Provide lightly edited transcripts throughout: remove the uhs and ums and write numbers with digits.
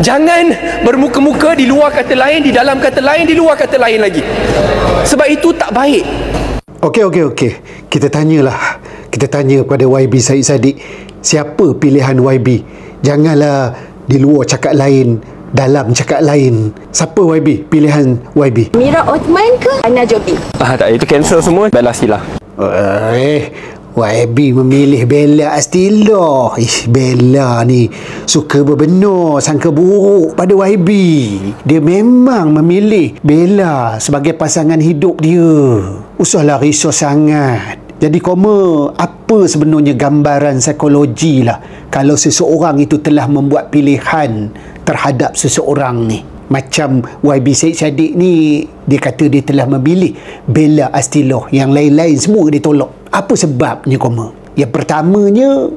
Jangan bermuka-muka di luar kata lain, di dalam kata lain, di luar kata lain lagi. Sebab itu tak baik. Okey. Kita tanyalah. Kita tanya kepada YB Syed Saddiq, siapa pilihan YB? Janganlah di luar cakap lain, dalam cakap lain. Siapa YB? Pilihan YB? Mira Othman ke Ana Jobi? Tak, itu cancel semua. Bella Sila. YB memilih Bella Astila. Bella ni suka berbenar sangka buruk pada YB. Dia memang memilih Bella sebagai pasangan hidup dia. Usahlah risau sangat. Jadi apa sebenarnya gambaran psikologi lah kalau seseorang itu telah membuat pilihan terhadap seseorang ni. Macam YB Syed Saddiq ni, dia kata dia telah memilih Bella Astila. Yang lain-lain semua dia tolak. Apa sebabnya Yang pertamanya,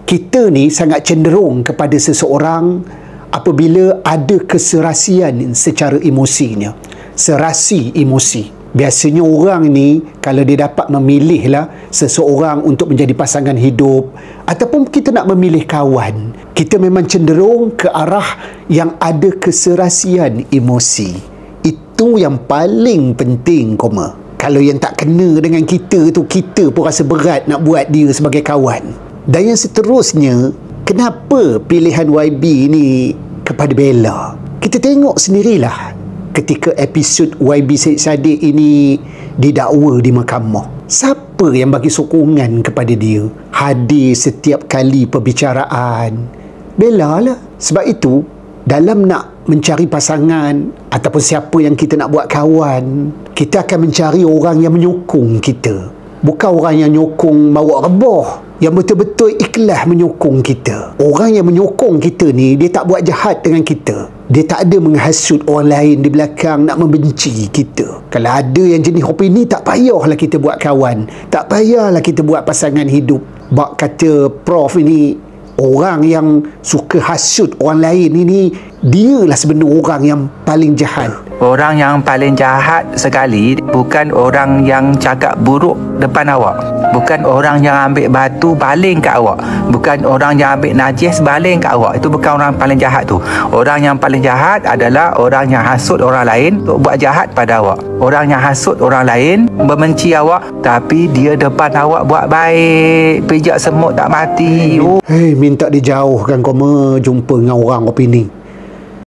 kita ni sangat cenderung kepada seseorang apabila ada keserasian secara emosinya. Serasi emosi. Biasanya orang ni kalau dia dapat memilih lah seseorang untuk menjadi pasangan hidup ataupun kita nak memilih kawan, kita memang cenderung ke arah yang ada keserasian emosi. Itu yang paling penting Kalau yang tak kena dengan kita tu, kita pun rasa berat nak buat dia sebagai kawan. Dan yang seterusnya, kenapa pilihan YB ni kepada Bella? Kita tengok sendirilah ketika episod YB Syed Saddiq ini didakwa di mahkamah. Siapa yang bagi sokongan kepada dia? Hadir setiap kali perbicaraan Bella lah. Sebab itu, dalam nak mencari pasangan ataupun siapa yang kita nak buat kawan, kita akan mencari orang yang menyokong kita. Bukan orang yang nyokong bawa rebah, yang betul-betul ikhlas menyokong kita. Orang yang menyokong kita ni, dia tak buat jahat dengan kita. Dia tak ada menghasut orang lain di belakang nak membenci kita. Kalau ada yang jenis opini, tak payahlah kita buat kawan. Tak payahlah kita buat pasangan hidup. Bak kata Prof ini, orang yang suka hasut orang lain ini, dialah sebenarnya orang yang paling jahat. Orang yang paling jahat sekali bukan orang yang cakap buruk depan awak. Bukan orang yang ambil batu baling kat awak. Bukan orang yang ambil najis baling kat awak. Itu bukan orang paling jahat tu. Orang yang paling jahat adalah orang yang hasut orang lain untuk buat jahat pada awak. Orang yang hasut orang lain, membenci awak, tapi dia depan awak buat baik. Pijak semut tak mati. Minta dijauhkan jumpa dengan orang opini.